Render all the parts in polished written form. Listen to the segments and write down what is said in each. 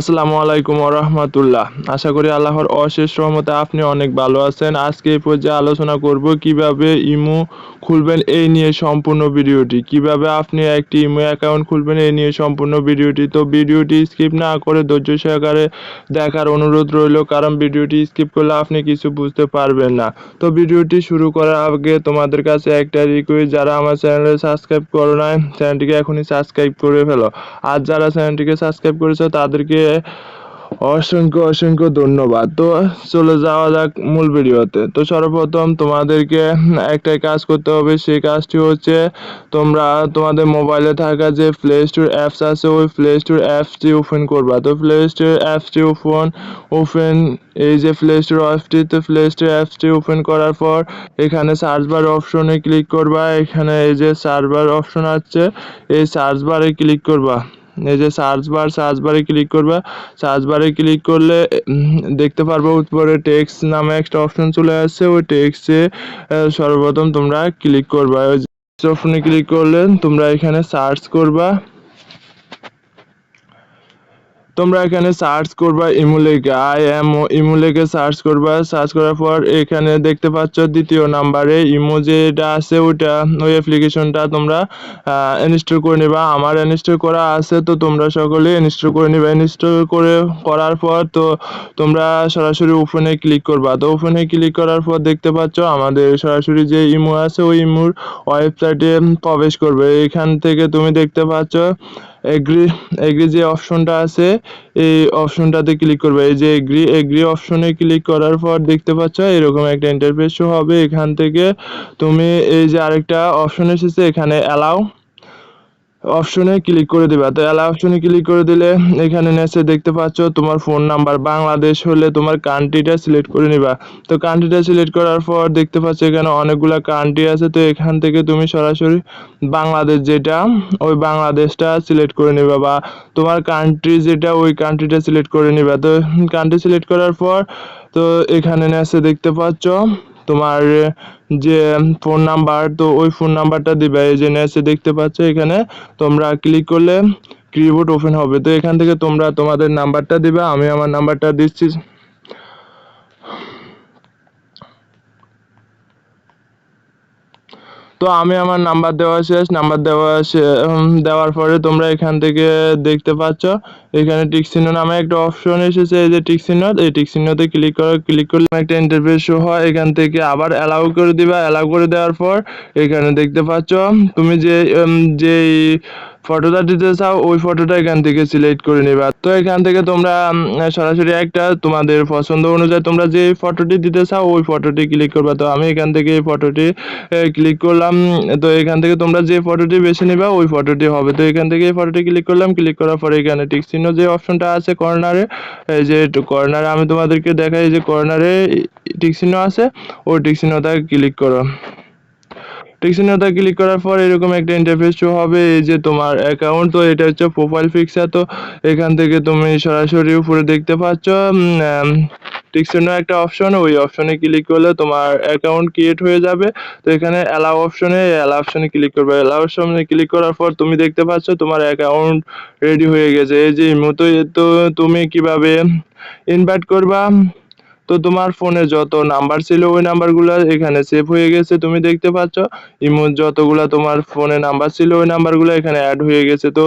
আসসালামু আলাইকুম ওয়া রাহমাতুল্লাহ। আশা করি আল্লাহর অশেষ রহমতে আপনি অনেক ভালো আছেন। আজকে এই পর্যায়ে আলোচনা করব কিভাবে ইমো খুলবেন এই নিয়ে সম্পূর্ণ ভিডিওটি। কিভাবে আপনি একটি ইমো অ্যাকাউন্ট খুলবেন এই নিয়ে সম্পূর্ণ ভিডিওটি। তো ভিডিওটি স্কিপ না করে ধৈর্য সহকারে দেখার অনুরোধ রইল, কারণ ভিডিওটি স্কিপ করলে আপনি কিছু বুঝতে পারবেন না। তো ভিডিওটি শুরু করার আগে তোমাদের কাছে একটা রিকোয়েস্ট, যারা আমার চ্যানেলে সাবস্ক্রাইব করো নাই চ্যানেলটিকে এখনই সাবস্ক্রাইব করে ফেলো। আর যারা চ্যানেলটিকে সাবস্ক্রাইব করেছো তাদেরকে অসংখ্য ধন্যবাদ। তো চলে যাওয়া যাক মূল ভিডিওতে। তো সর্বপ্রথম তোমাদেরকে একটাই কাজ করতে হবে, সেই কাজটি হচ্ছে তোমরা তোমাদের মোবাইলে থাকা যে প্লে স্টোর অ্যাপস আছে ওই প্লে স্টোর অ্যাপসটি ওপেন করবা। তো প্লে স্টোর অ্যাপসটি ওপেন এই যে প্লে স্টোর অ্যাপসটি, তো প্লে স্টোর অ্যাপসটি ওপেন করার পর এখানে সার্চ বার অপশনে ক্লিক করবা। এখানে এই যে সার্চ বার অপশন আছে, এই সার্চ বারে ক্লিক করবা। এই যে সার্চ বারে ক্লিক করবা। সার্চ বারে ক্লিক করলে দেখতে পারবো উপরে টেক্সট নামে একটা অপশন চলে আসছে। ওই টেক্সটে সর্বপ্রথম তোমরা ক্লিক করবা। ওই অপশনে ক্লিক করলে তোমরা এখানে সার্চ করবা। তোমরা এখানে সার্চ করবা ইমুলেকে, ইমুলেকে সার্চ করবা। সার্চ করার পর এখানে দেখতে পাচ্ছ দ্বিতীয় নাম্বারে ইমো যেটা আছে ওইটা, ওই অ্যাপ্লিকেশনটা তোমরা ইনস্টল করে নেবা। আমার ইনস্টল করা আছে, তো তোমরা সকলে ইনস্টল করে নেবা। ইনস্টল করার পর তো তোমরা সরাসরি ওপেনে ক্লিক করবা। তো ওপেনে ক্লিক করার পর দেখতে পাচ্ছ আমাদের সরাসরি যে ইমো আছে ওই ইমোর ওয়েবসাইটে প্রবেশ করবে। এখান থেকে তুমি দেখতে পাচ্ছ এগ্রি যে অপশনটা আছে এই অপশনটাতে ক্লিক করবে। এই যে এগ্রি অপশনে ক্লিক করার পর দেখতে পাচ্ছ এরকম একটা ইন্টারফেস শো হবে। এখান থেকে তুমি এই যে আরেকটা অপশন এসেছে এখানে অ্যালাউ অপশনে ক্লিক করে দিবা। তো অ্যালাউ অপশনে ক্লিক করে দিলে এখানে নিচে দেখতে পাচ্ছ তোমার ফোন নাম্বার, বাংলাদেশ হলে তোমার কান্ট্রিটা সিলেক্ট করে নিবা। তো কান্ট্রিটা সিলেক্ট করার পর দেখতে পাচ্ছ এখানে অনেকগুলা কান্ট্রি আছে। তো এখান থেকে তুমি সরাসরি বাংলাদেশ যেটা ওই বাংলাদেশটা সিলেক্ট করে নিবা, বা তোমার কান্ট্রি যেটা ওই কান্ট্রিটা সিলেক্ট করে নিবা। তো কান্ট্রি সিলেক্ট করার পর তো এখানে নিচে দেখতে পাচ্ছ তোমার যে ফোন নাম্বার, তো ওই ফোন নাম্বারটা দিবা। এই যে নিচে দেখতে পাচ্ছ এখানে তোমরা ক্লিক করলে কিবোর্ড ওপেন হবে। তো এখান থেকে তোমরা তোমাদের নাম্বারটা দিবা। আমি আমার নাম্বারটা দিচ্ছি। তো আমি আমার নাম্বার দেওয়া শেষ। নাম্বার দেওয়ার পরে তোমরা এখান থেকে দেখতে পাচ্ছ এখানে টিক চিহ্ন নামে একটা অপশন এসেছে। এই যে টিক চিহ্ন, এই টিক চিহ্নতে ক্লিক করলে একটা ইন্টারফেস শো হয়। এখান থেকে আবার অ্যালাউ করে দিবা। অ্যালাউ করে দেওয়ার পর এখানে দেখতে পাচ্ছ তুমি যেই ফটোটা দিতে চাও ওই ফটোটা এখান থেকে সিলেক্ট করে নিবা। তো এখান থেকে তোমরা সরাসরি একটা তোমাদের পছন্দ অনুযায়ী তোমরা যে ফটোটি দিতে চাও ওই ফটোটি ক্লিক করবা। তো আমি এখান থেকে এই ফটোটি ক্লিক করলাম। তো এখান থেকে তোমরা যে ফটোটি বেছে নিবা ওই ফটোটি হবে। তো এখান থেকে এই ফটোটি ক্লিক করলাম। ক্লিক করার পরে এখানে টিক চিহ্ন যে অপশনটা আছে কর্নারে, এই যে কর্নারে আমি তোমাদেরকে দেখাই, যে কর্নারে টিক চিহ্ন আছে ওই টিক চিহ্নটা ক্লিক করো। টিক চিহ্নটা ক্লিক করার পর এরকম একটা ইন্টারফেস শো হবে। এই যে তোমার অ্যাকাউন্ট, তো এটা হচ্ছে প্রোফাইল পিকচার। তো এখান থেকে তুমি সরাসরি উপরে দেখতে পাচ্ছ টিক চিহ্ন একটা অপশন, ওই অপশনে ক্লিক করলে তোমার অ্যাকাউন্ট ক্রিয়েট হয়ে যাবে। তো এখানে অ্যালাউ অপশনে ক্লিক করবে। অ্যালাউ অপশনে ক্লিক করার পর তুমি দেখতে পাচ্ছ তোমার অ্যাকাউন্ট রেডি হয়ে গেছে। এই যে মতো, তো তুমি কিভাবে ইনভাইট করবা, তো তোমার ফোনে যত নাম্বার ছিল ওই নাম্বারগুলো এখানে সেভ হয়ে গেছে। তুমি দেখতে পাচ্ছ ইমোর যতগুলা তোমার ফোনে নাম্বার ছিল ওই নাম্বারগুলো এখানে অ্যাড হয়ে গেছে। তো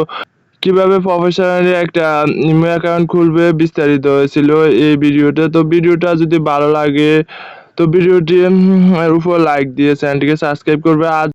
কিভাবে প্রফেশনালি একটা ইমো অ্যাকাউন্ট খুলবে বিস্তারিত হয়েছিল এই ভিডিওটা। তো ভিডিওটা যদি ভালো লাগে তো ভিডিওটি উপর লাইক দিয়ে চ্যানেলটিকে সাবস্ক্রাইব করবে। আজ